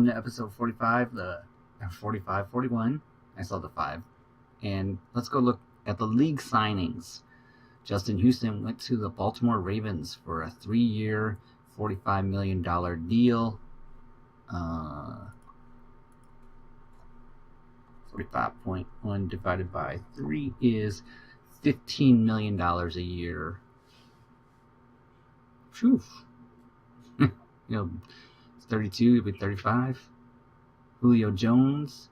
to episode 45, 41. I saw the 5. And let's go look at the league signings. Justin Houston went to the Baltimore Ravens for a 3-year, $45 million deal. 45.1 divided by 3 is $15 million a year. Phew. It's 32, it'll be 35. Julio Jones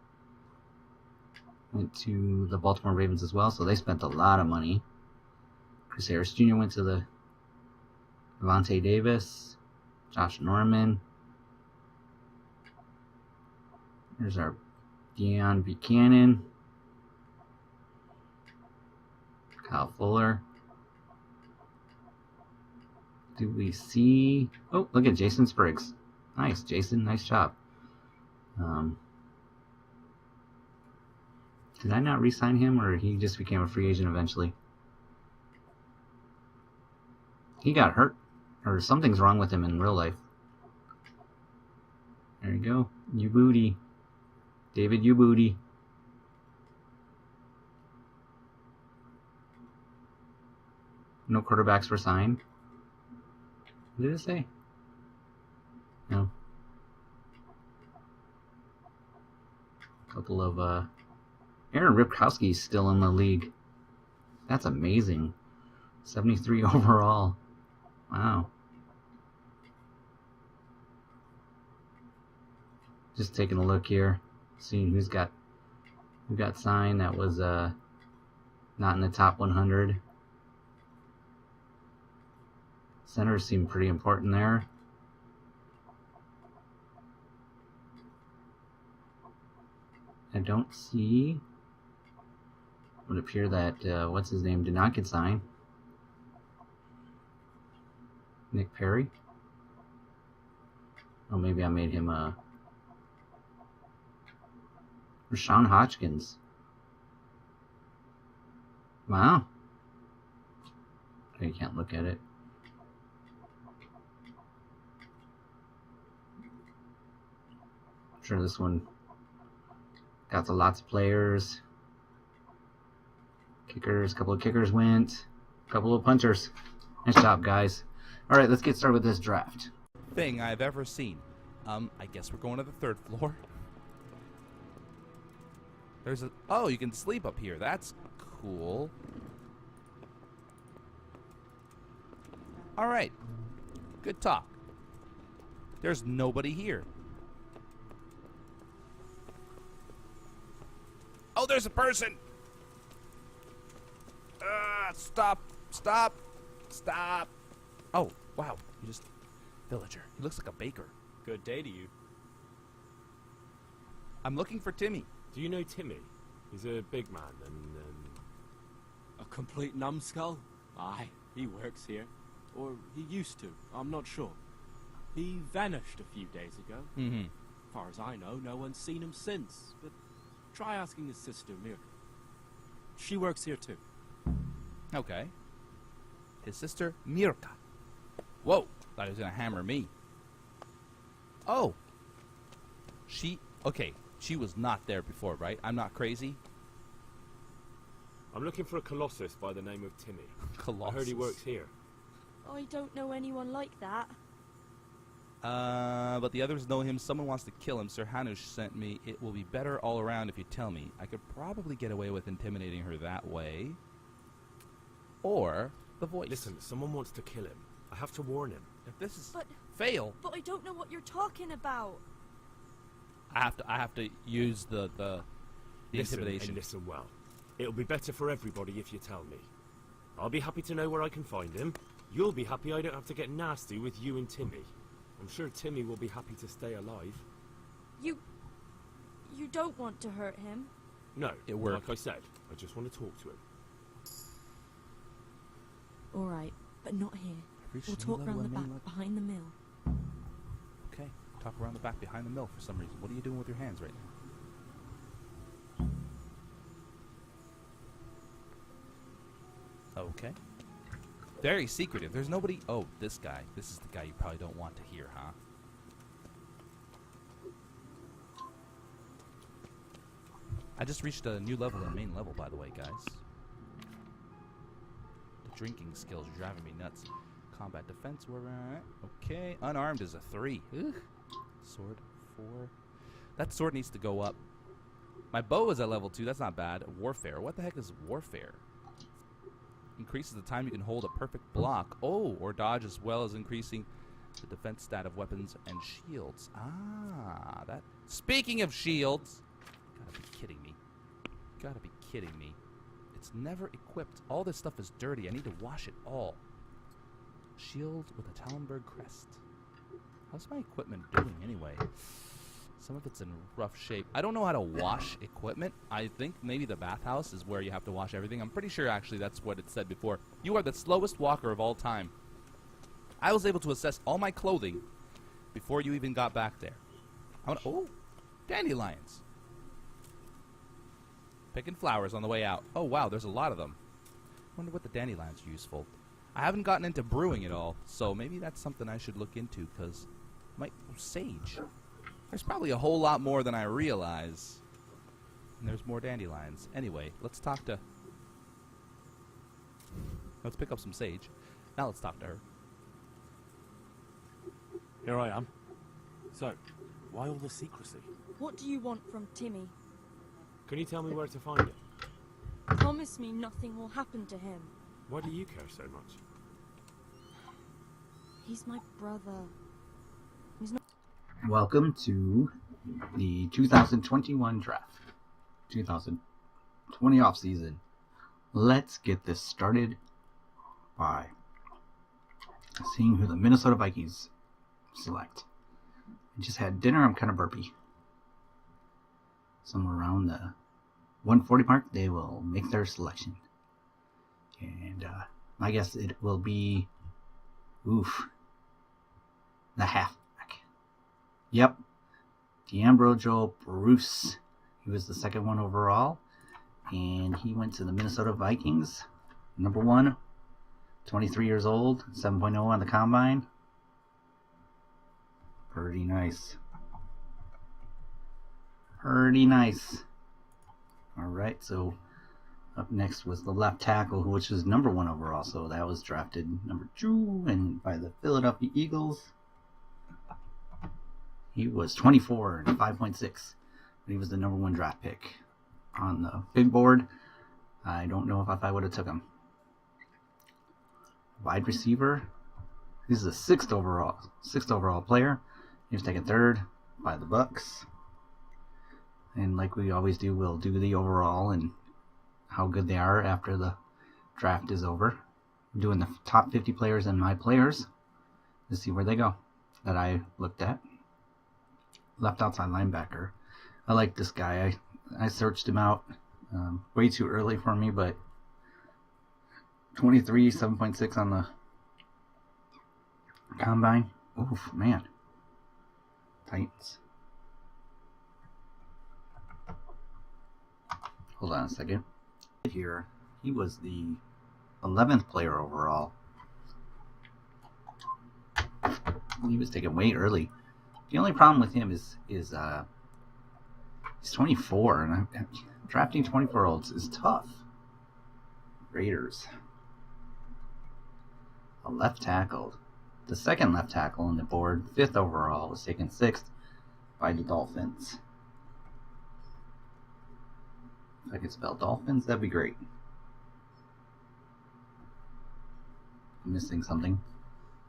went to the Baltimore Ravens as well, so they spent a lot of money. Chris Harris Jr. went to the Devontae Davis, Josh Norman. There's our Deion Buchanan, Kyle Fuller. Do we see... Oh, look at Jason Spriggs. Nice, Jason. Nice job. Did I not re-sign him, or he just became a free agent eventually? He got hurt, or something's wrong with him in real life. There you go. You booty. David, you booty. No quarterbacks were signed. What did it say? No. A couple of, Aaron Ripkowski's still in the league. That's amazing. 73 overall. Wow. Just taking a look here. Seeing who got signed that was, not in the top 100. Centers seem pretty important there. I don't see. It would appear that what's his name did not get signed. Nick Perry. Oh, maybe I made him Rashawn Hodgkins. Wow. You can't look at it. I'm sure this one got to lots of players. Kickers, a couple of kickers went. A couple of punters. Nice job, guys. All right, let's get started with this draft. Thing I've ever seen. I guess we're going to the 3rd floor. There's a... Oh, you can sleep up here. That's cool. All right. Good talk. There's nobody here. Oh, there's a person! Stop! Stop! Stop! Oh, wow. You just... Villager. He looks like a baker. Good day to you. I'm looking for Timmy. Do you know Timmy? He's a big man and, A complete numbskull? Aye, he works here. Or he used to, I'm not sure. He vanished a few days ago. Mm-hmm. Far as I know, no one's seen him since. But try asking his sister, Mirka. She works here too. Okay. His sister, Mirka. Whoa! Thought he was gonna hammer me. Oh! Okay, she was not there before, right? I'm not crazy? I'm looking for a colossus by the name of Timmy. Colossus. I heard he works here. I don't know anyone like that. But the others know him. Someone wants to kill him. Sir Hanush sent me. It will be better all around if you tell me. I could probably get away with intimidating her that way. Or the voice. Listen, someone wants to kill him. I have to warn him. If this is But- fail, But I don't know what you're talking about. I have to use the Listen intimidation. and listen well. It'll be better for everybody if you tell me. I'll be happy to know where I can find him. You'll be happy I don't have to get nasty with you and Timmy. I'm sure Timmy will be happy to stay alive. You don't want to hurt him. No, It worked. like I said, I just want to talk to him. All right, but not here. We'll talk around the back behind the mill. Okay, talk around the back behind the mill for some reason. What are you doing with your hands right now? Okay. Very secretive. There's nobody... Oh, this guy. This is the guy you probably don't want to hear, huh? I just reached a new level in main level, by the way, guys. The drinking skills are driving me nuts. Combat defense, we're at. Okay, unarmed is a 3. Ugh. Sword, 4. That sword needs to go up. My bow is at level 2, that's not bad. Warfare, what the heck is warfare? Increases the time you can hold a perfect block. Oh, or dodge, as well as increasing the defense stat of weapons and shields. Ah, that. Speaking of shields, gotta be kidding me. Gotta be kidding me. It's never equipped. All this stuff is dirty. I need to wash it all. Shield with a Talonberg crest. How's my equipment doing anyway? Some of it's in rough shape. I don't know how to wash equipment. I think maybe the bathhouse is where you have to wash everything. I'm pretty sure actually that's what it said before. You are the slowest walker of all time. I was able to assess all my clothing before you even got back there. Oh, dandelions. Picking flowers on the way out. Oh wow, there's a lot of them. Wonder what the dandelions are useful. I haven't gotten into brewing at all, so maybe that's something I should look into, because sage. There's probably a whole lot more than I realize. And there's more dandelions. Anyway, let's talk to... Let's pick up some sage. Now let's talk to her. Here I am. So, why all the secrecy? What do you want from Timmy? Can you tell me where to find him? Promise me nothing will happen to him. Why do you care so much? He's my brother. Welcome to the 2021 draft. 2020 off season. Let's get this started by seeing who the Minnesota Vikings select. I just had dinner. I'm kind of burpy. Somewhere around the 140 mark, they will make their selection. And I guess it will be, the halfback. Yep, D'Ambrosio Bruce. He was the second one overall, and he went to the Minnesota Vikings. Number 1, 23 years old, 7.0 on the combine. Pretty nice. Pretty nice. Alright, so up next was the left tackle, which is number 1 overall. So that was drafted number 2 and by the Philadelphia Eagles. He was 24 and 5.6. But he was the number 1 draft pick on the big board. I don't know if I would have took him. Wide receiver. This is a 6th overall player. He was taken 3rd by the Bucks. And like we always do, we'll do the overall and how good they are after the draft is over. We're doing the top 50 players and my players to see where they go that I looked at. Left outside linebacker. I like this guy. I searched him out way too early for me, but 23, 7.6 on the combine. Oof, man. Titans. Hold on a second. Here, he was the 11th player overall. He was taken way early. The only problem with him is he's 24, and drafting 24-year-olds is tough. Raiders. A left tackle. The second left tackle on the board, 5th overall, was taken 6th by the Dolphins. If I could spell Dolphins, that'd be great. I'm missing something.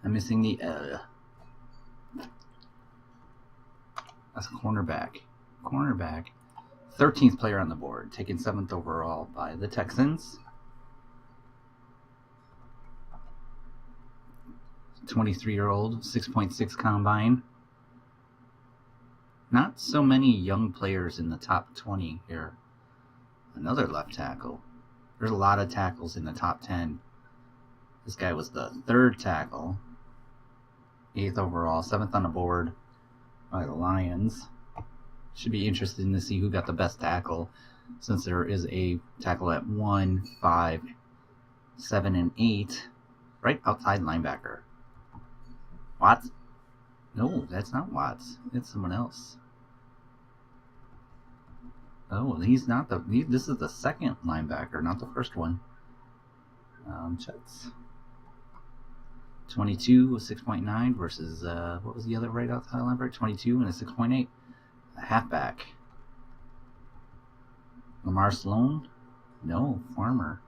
I'm missing the That's a cornerback. Cornerback. 13th player on the board, taken 7th overall by the Texans. 23-year-old, 6.6 combine. Not so many young players in the top 20 here. Another left tackle. There's a lot of tackles in the top 10. This guy was the 3rd tackle. 8th overall, 7th on the board by the Lions. Should be interesting to see who got the best tackle, since there is a tackle at 1, 5, 7, and 8, right outside linebacker. Watts? No, that's not Watts. It's someone else. Oh, he's not the. This is the second linebacker, not the first one. Jets. 22 with 6.9 versus what was the other right outside linebacker? 22 and a 6.8. A halfback. Lamar Sloan? No, Farmer.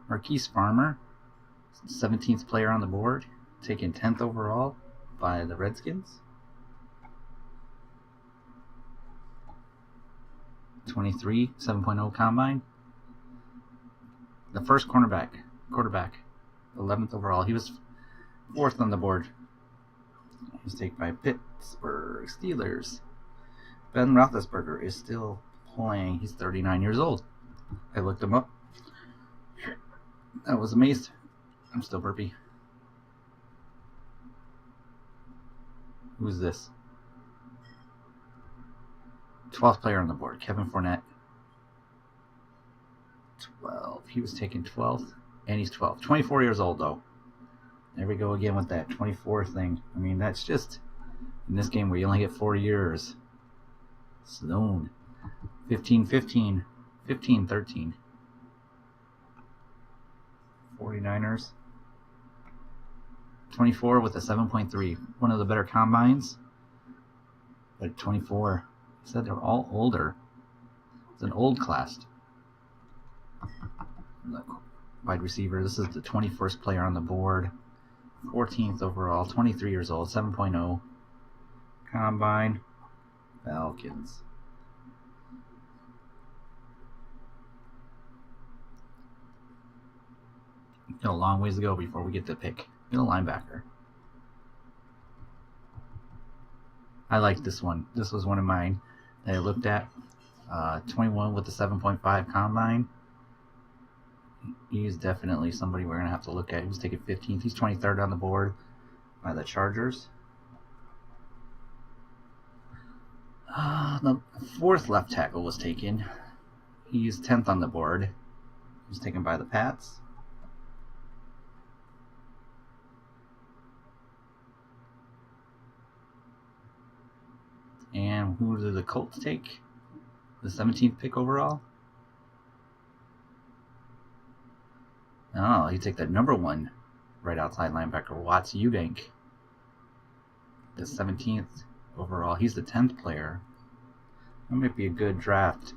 Marquise Farmer, 17th player on the board, taken 10th overall by the Redskins. 23, 7.0 combine. The first quarterback, 11th overall. He was 4th on the board. He was taken by Pittsburgh Steelers. Ben Roethlisberger is still playing. He's 39 years old. I looked him up. I was amazed. I'm still burpy. Who's this? 12th player on the board, Kevin Fournette. 12. He was taken 12th, and he's 12. 24 years old, though. There we go again with that 24 thing. I mean, that's just in this game where you only get 4 years. Sloan. 15-15. 15-13. 49ers. 24 with a 7.3. One of the better combines. But 24. He said they're all older. It's an old class. Look, wide receiver. This is the 21st player on the board. 14th overall. 23 years old. 7.0. Combine. Falcons. Got a long ways to go before we get to pick. Get a linebacker. I like this one. This was one of mine that I looked at. 21 with the 7.5 combine. He's definitely somebody we're going to have to look at. He was taken 15th. He's 23rd on the board by the Chargers. The 4th left tackle was taken. He's 10th on the board. He was taken by the Pats. And who did the Colts take? The 17th pick overall? Oh, he took that number 1 right outside linebacker, Watts Eubank. The 17th overall. He's the 10th player. That might be a good draft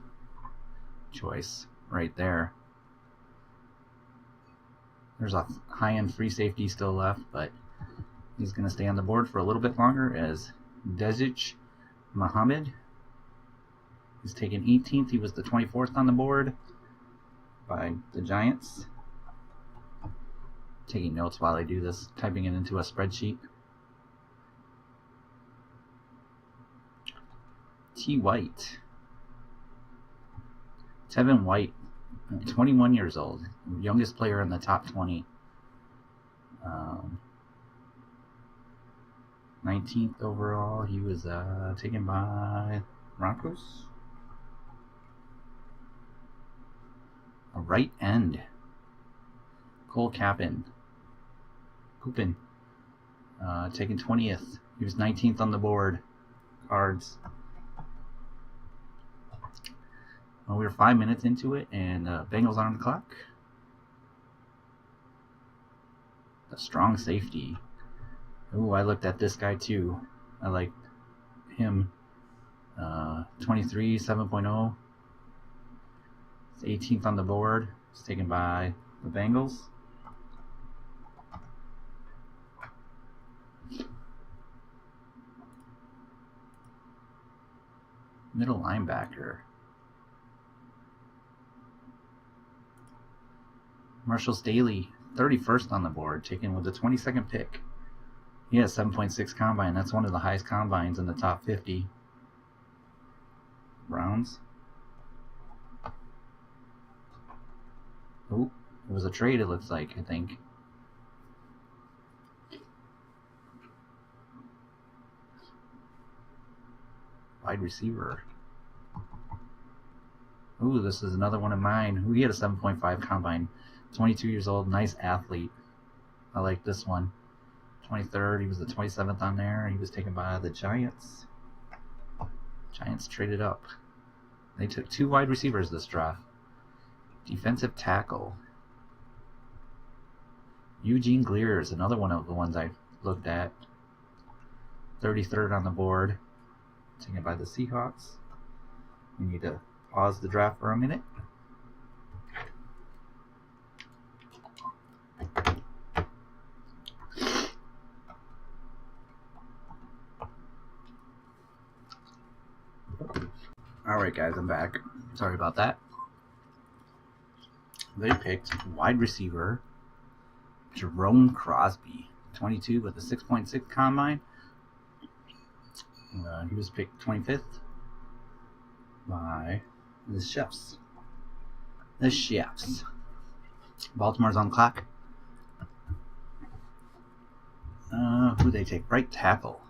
choice right there. There's a high-end free safety still left, but he's going to stay on the board for a little bit longer as Desic Muhammad. He's taken 18th. He was the 24th on the board by the Giants. Taking notes while I do this, typing it into a spreadsheet. T. White. Tevin White, 21 years old. Youngest player in the top 20. 19th overall. He was taken by Broncos. A right end. Cole Coopin, taken 20th. He was 19th on the board. Cards. Well, we were 5 minutes into it, and Bengals are on the clock. A strong safety. Ooh, I looked at this guy too. I like him. 23, 7.0. He's 18th on the board. He's taken by the Bengals. Middle linebacker. Marshall Staley, 31st on the board, taken with the 22nd pick. He has 7.6 combine. That's one of the highest combines in the top 50. Browns. Oh, it was a trade, it looks like, I think. Wide receiver. Ooh, this is another one of mine. Ooh, he had a 7.5 combine. 22 years old, nice athlete. I like this one. 23rd, he was the 27th on there. He was taken by the Giants. Giants traded up. They took 2 wide receivers this draft. Defensive tackle. Eugene Gleer is another one of the ones I looked at. 33rd on the board. Taken by the Seahawks. We need to pause the draft for a minute. Alright guys, I'm back. Sorry about that. They picked wide receiver Jerome Crosby, 22 with a 6.6 combine. He was picked 25th by the Chefs. The Chefs. Baltimore's on clock. Who they take? Right tackle.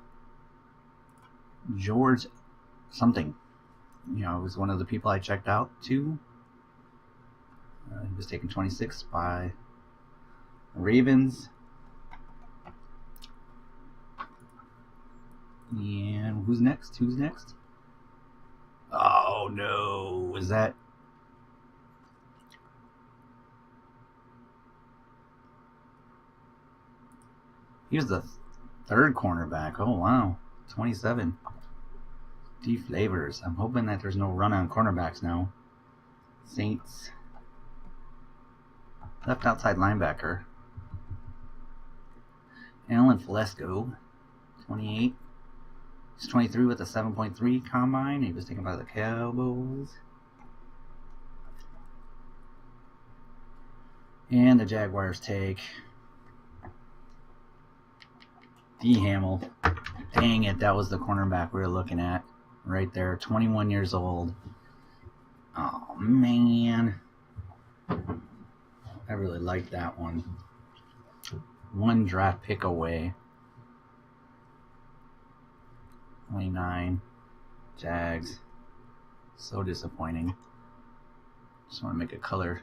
George something. You know, it was one of the people I checked out too. He was taken 26th by the Ravens. And who's next? Who's next? Oh no, is that? He was the 3rd cornerback. Oh wow, 27. D Flavors. I'm hoping that there's no run on cornerbacks now. Saints. Left outside linebacker. Alan Flesco, 28. He's 23 with a 7.3 combine. He was taken by the Cowboys. And the Jaguars take D. Hamill. Dang it, that was the cornerback we were looking at. Right there, 21 years old. Oh, man. I really like that one. 1 draft pick away. 29. Jags. So disappointing. Just want to make a color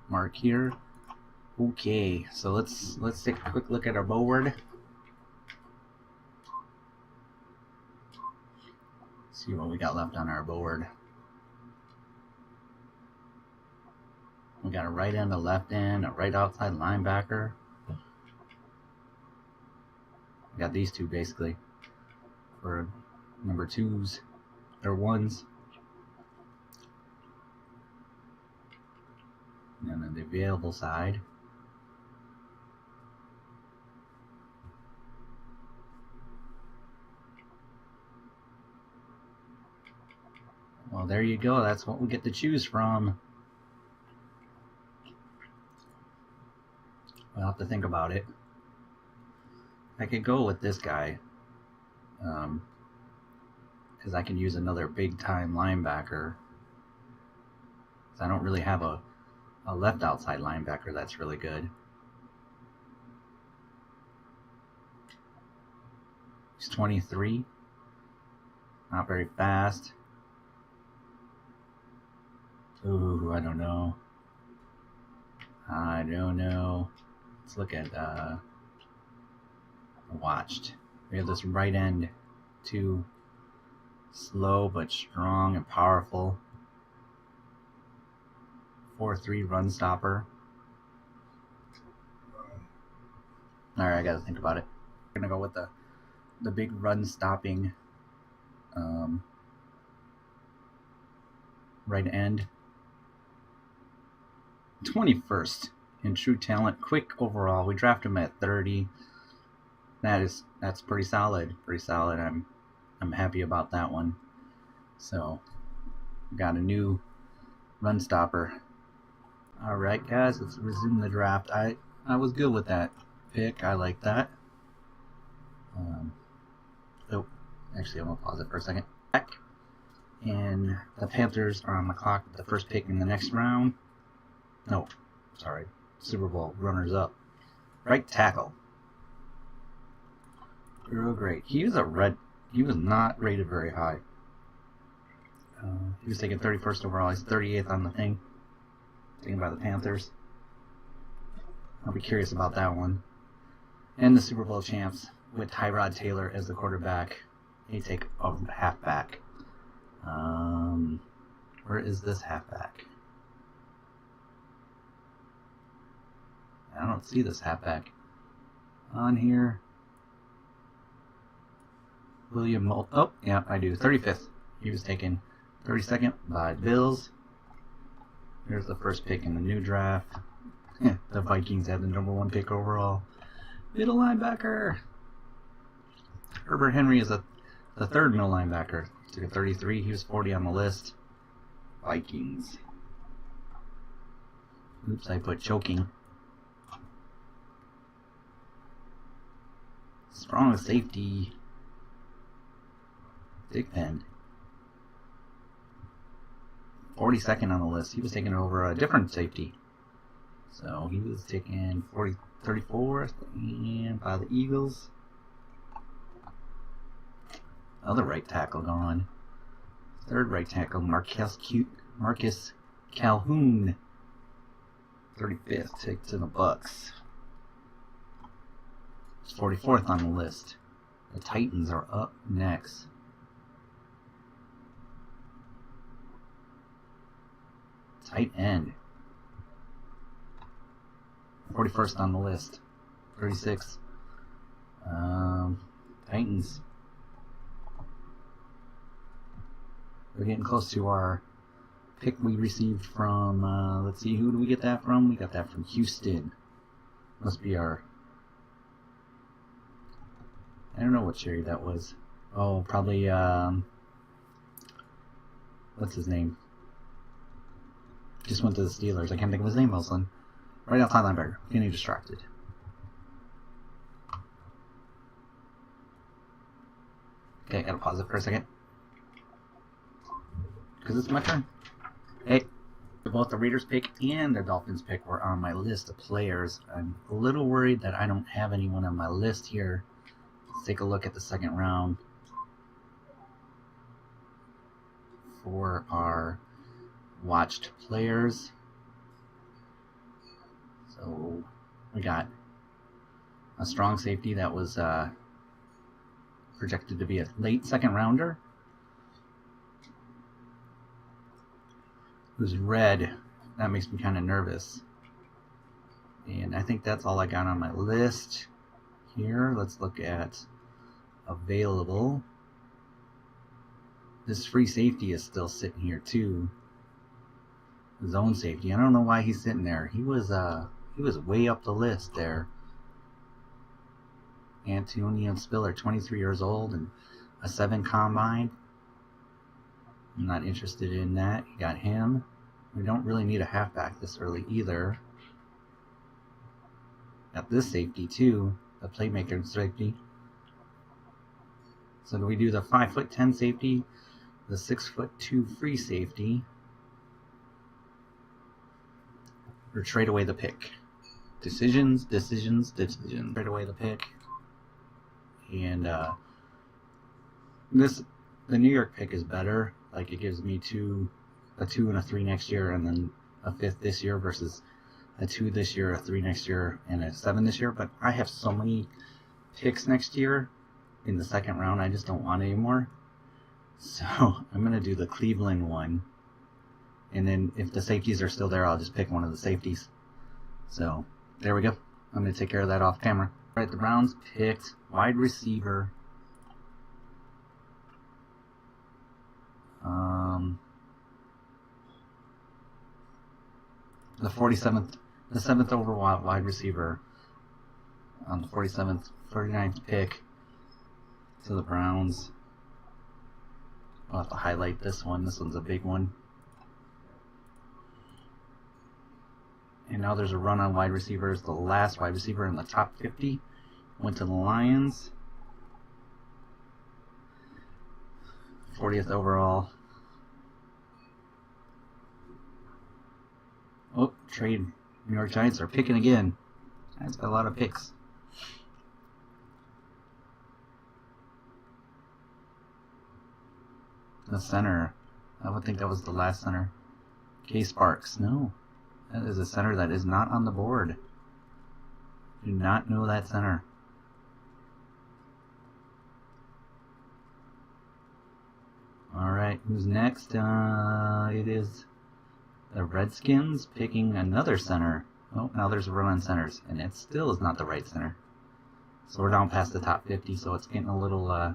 mark here. Okay, so let's take a quick look at our board. See what we got left on our board. We got a right end, a left end, a right outside linebacker. We got these two basically for number 2s or 1s. And then the available side. Well, there you go. That's what we get to choose from. We'll have to think about it. I could go with this guy. Because I can use another big-time linebacker. I don't really have a left outside linebacker that's really good. He's 23. Not very fast. Ooh, I don't know. Let's look at watched. We have this right end, too. Slow but strong and powerful. 4-3 run stopper. Alright, I gotta think about it. We're gonna go with the big run stopping right end. 21st in true talent, quick overall. We drafted him at 30. That's pretty solid. Pretty solid. I'm happy about that one. So we got a new run stopper. All right, guys, let's resume the draft. I was good with that pick. I like that. Actually, I'm gonna pause it for a second. Back. And the Panthers are on the clock with the first pick in the next round. No, sorry. Super Bowl runners up. Right tackle. Real great. He was not rated very high. He was taken 31st overall. He's 38th on the thing. Taken by the Panthers. I'll be curious about that one. And the Super Bowl champs with Tyrod Taylor as the quarterback. He take a halfback. Where is this halfback? I don't see this halfback on here. William oh, yeah, I do. 35th. He was taken 32nd by Bills. Here's the first pick in the new draft. The Vikings had the #1 pick overall. Middle linebacker. Herbert Henry is the third middle linebacker. Took a 33. He was 40 on the list. Vikings. Oops, I put choking. Strong safety. Big Pen. 42nd on the list. He was taken over a different safety. So he was taken 34th and by the Eagles. Other right tackle gone. Third right tackle, Marcus Calhoun. 35th, take to the Bucks. 44th on the list. The Titans are up next. Tight end. 41st on the list. 36. Titans. We're getting close to our pick we received from, let's see, who do we get that from? We got that from Houston. Must be our, I don't know what cherry that was. Oh, probably, what's his name? Just went to the Steelers. I can't think of his name, Wilson. Right outside linebacker. Getting distracted. Okay, I gotta pause it for a second. Because it's my turn. Hey, both the Raiders pick and the Dolphins pick were on my list of players. I'm a little worried that I don't have anyone on my list here. Let's take a look at the second round for our watched players. So we got a strong safety that was projected to be a late second rounder, who's red. That makes me kind of nervous. And I think that's all I got on my list here. Let's look at available. This free safety is still sitting here too. Zone safety. I don't know why he's sitting there. He was way up the list there. Antonio Spiller, 23 years old and a 7 combine. I'm not interested in that. You got him. We don't really need a halfback this early either. Got this safety too, the playmaker safety. So do we do the 5'10" safety, the 6'2" free safety, or trade away the pick? Decisions. Trade away the pick. And the New York pick is better. Like, it gives me a 2 and a 3 next year, and then a 5th this year versus a 2 this year, a 3 next year, and a 7 this year. But I have so many picks next year in the second round, I just don't want anymore. So I'm going to do the Cleveland one. And then if the safeties are still there, I'll just pick one of the safeties. So there we go. I'm going to take care of that off camera. All right, the Browns picked wide receiver. The 7th overall wide receiver on the 49th pick to the Browns. I'll have to highlight this one. This one's a big one. And now there's a run on wide receivers. The last wide receiver in the top 50 went to the Lions. 40th overall. Oh, trade. New York Giants are picking again. That's got a lot of picks. The center. I would think that was the last center. K. Sparks. No. That is a center that is not on the board. Do not know that center. Alright. Alright, who's next? It is the Redskins picking another center. Oh, now there's a run on centers, and it still is not the right center. So we're down past the top 50, so it's getting a little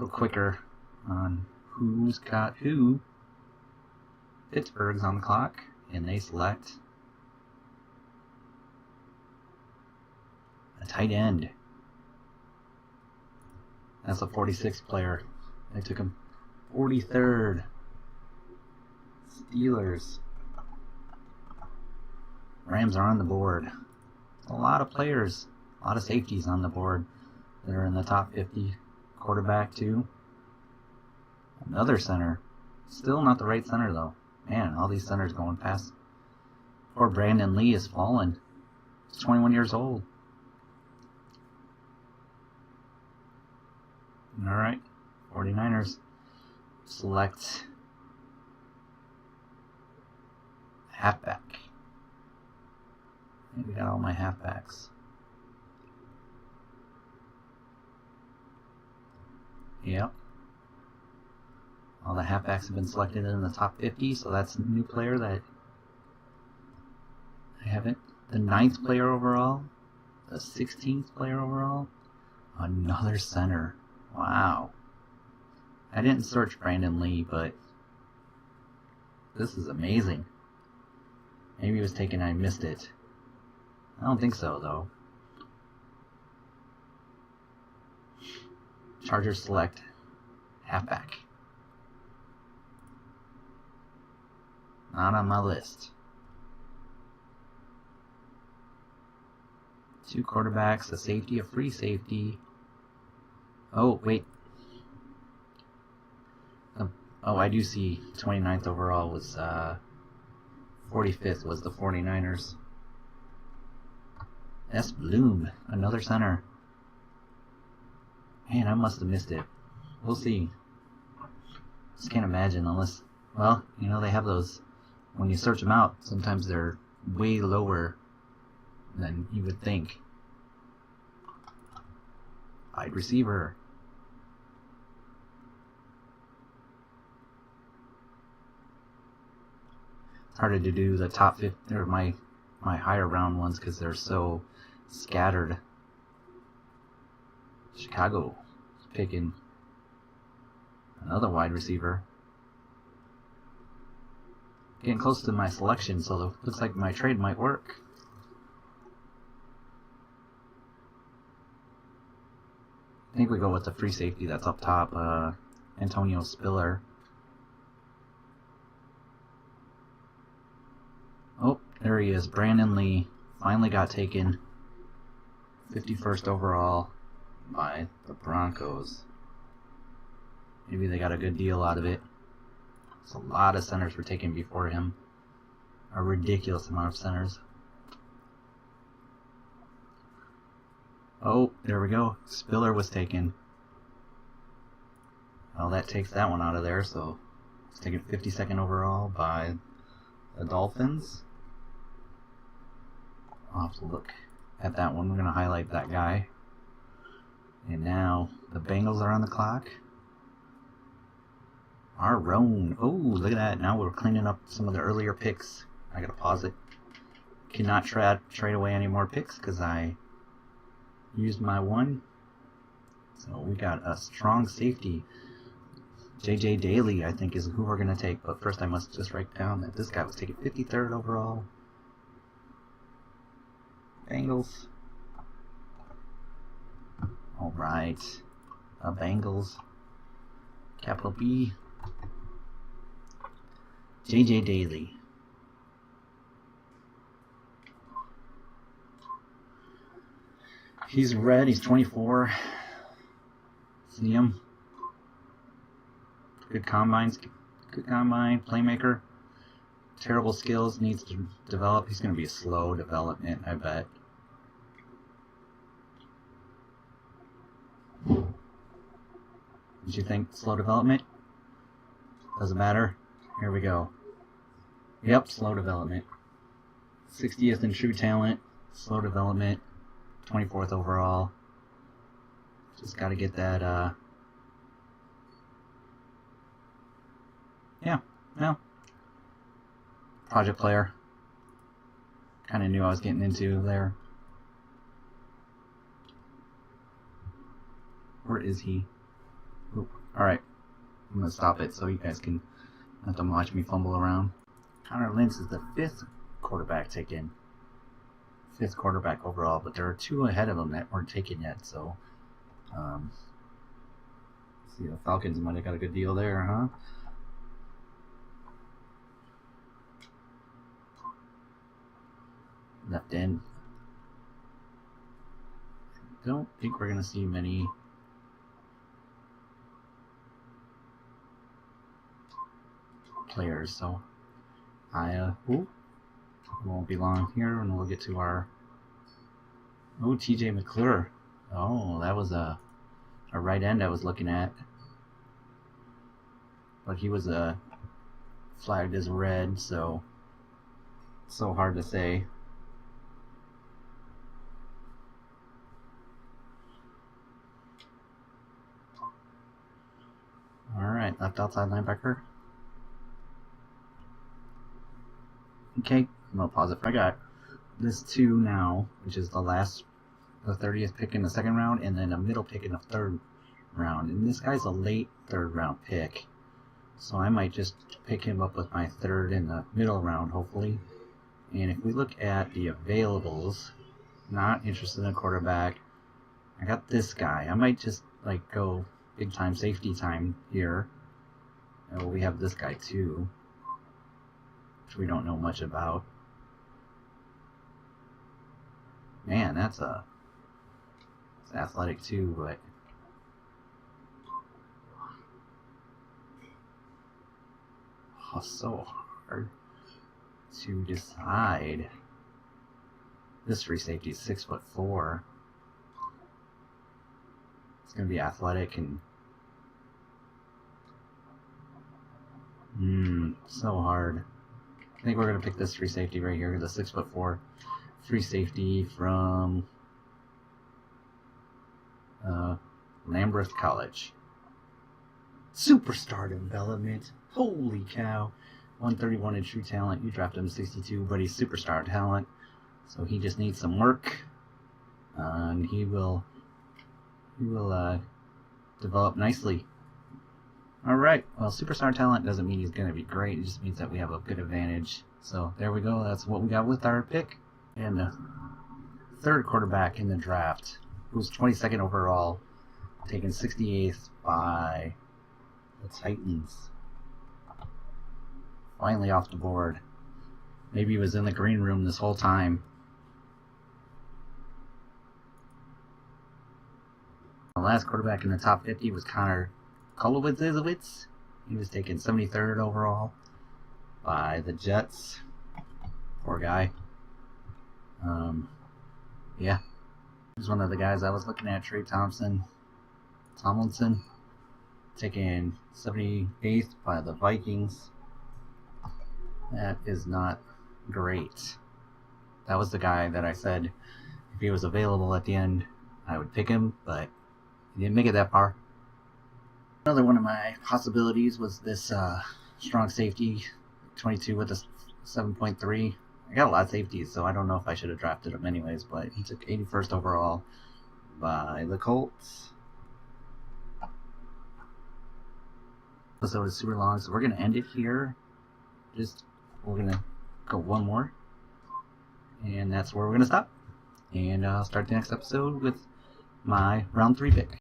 quicker on who's got who. Pittsburgh's on the clock, and they select a tight end. That's a 46th player. They took him 43rd. Steelers. Rams are on the board. A lot of players, a lot of safeties on the board that are in the top 50. Quarterback too. Another center. Still not the right center though. Man, all these centers going past. Poor Brandon Lee has fallen. He's 21 years old. Alright, 49ers select halfback. I think we got all my halfbacks. Yep. All the halfbacks have been selected in the top 50, so that's a new player that I haven't. The 9th player overall, the 16th player overall, another center. Wow. I didn't search Brandon Lee, but this is amazing. Maybe it was taken, I missed it. I don't think so, though. Chargers select halfback. Not on my list. 2 quarterbacks, a safety, a free safety. Oh, wait. Oh, I do see 29th overall was, 45th was the 49ers. S. Bloom, another center. Man, I must have missed it. We'll see. Just can't imagine unless, well, you know, they have those, when you search them out, sometimes they're way lower than you would think. Wide receiver. It's harder to do the top 50 or my higher round ones because they're so scattered. Chicago is picking another wide receiver. Getting close to my selection, so it looks like my trade might work. I think we go with the free safety that's up top, Antonio Spiller. Oh, there he is. Brandon Lee finally got taken 51st overall by the Broncos. Maybe they got a good deal out of it. So a lot of centers were taken before him. A ridiculous amount of centers. Oh, there we go. Spiller was taken. Well, that takes that one out of there, so it's taken 52nd overall by the Dolphins. I'll have to look at that one. We're going to highlight that guy. And now the Bengals are on the clock. Our own. Oh, look at that. Now we're cleaning up some of the earlier picks. I got to pause it. Cannot trade away any more picks because I used my one. So we got a strong safety. J.J. Daly, I think, is who we're going to take. But first I must just write down that this guy was taken 53rd overall. Bengals. Alright. Bengals. Capital B. J.J. Daly. He's red. He's 24. See him? Good combine, playmaker. Terrible skills, needs to develop. He's going to be a slow development, I bet. Did you think slow development? Doesn't matter. Here we go. Yep, slow development. 60th in true talent. Slow development. 24th overall. Just got to get that Yeah, well, project player. Kind of knew I was getting into there. Where is he? Ooh, alright, I'm going to stop it so you guys can not to watch me fumble around. Connor Lynch is the 5th quarterback taken. 5th quarterback overall, but there are 2 ahead of him that weren't taken yet, so see, the Falcons might have got a good deal there, huh? Left end. Don't think we're gonna see many players, so it won't be long here, and we'll get to our TJ McClure. Oh, that was a right end I was looking at, but he was flagged as red, so hard to say. Alright, left outside linebacker. Okay, I'm gonna pause it. I got this 2 now, which is the 30th pick in the 2nd round, and then a middle pick in the 3rd round. And this guy's a late 3rd round pick, so I might just pick him up with my 3rd in the middle round, hopefully. And if we look at the availables, not interested in a quarterback. I got this guy. I might just go big time safety time here. Oh, we have this guy too, which we don't know much about. Man, it's athletic too, but so hard to decide. This free safety is 6'4". It's gonna be athletic and so hard. I think we're gonna pick this free safety right here, the 6'4" free safety from Lambeth College. Superstar development. Holy cow. 131 in true talent. You drafted him 62, but he's superstar talent. So he just needs some work. And he will develop nicely. Alright, well, superstar talent doesn't mean he's going to be great. It just means that we have a good advantage. So there we go. That's what we got with our pick. And the 3rd quarterback in the draft, who was 22nd overall, taken 68th by the Titans. Finally off the board. Maybe he was in the green room this whole time. The last quarterback in the top 50 was Connor Kolowitz. He was taken 73rd overall by the Jets. Poor guy. Yeah. He's one of the guys I was looking at, Trey Tomlinson, taken 78th by the Vikings. That is not great. That was the guy that I said if he was available at the end, I would pick him, but he didn't make it that far. Another one of my possibilities was this strong safety, 22 with a 7.3. I got a lot of safeties, so I don't know if I should have drafted him anyways, but he took 81st overall by the Colts. So it's super long, so we're going to end it here. We're going to go one more, and that's where we're going to stop. And I'll start the next episode with my round 3 pick.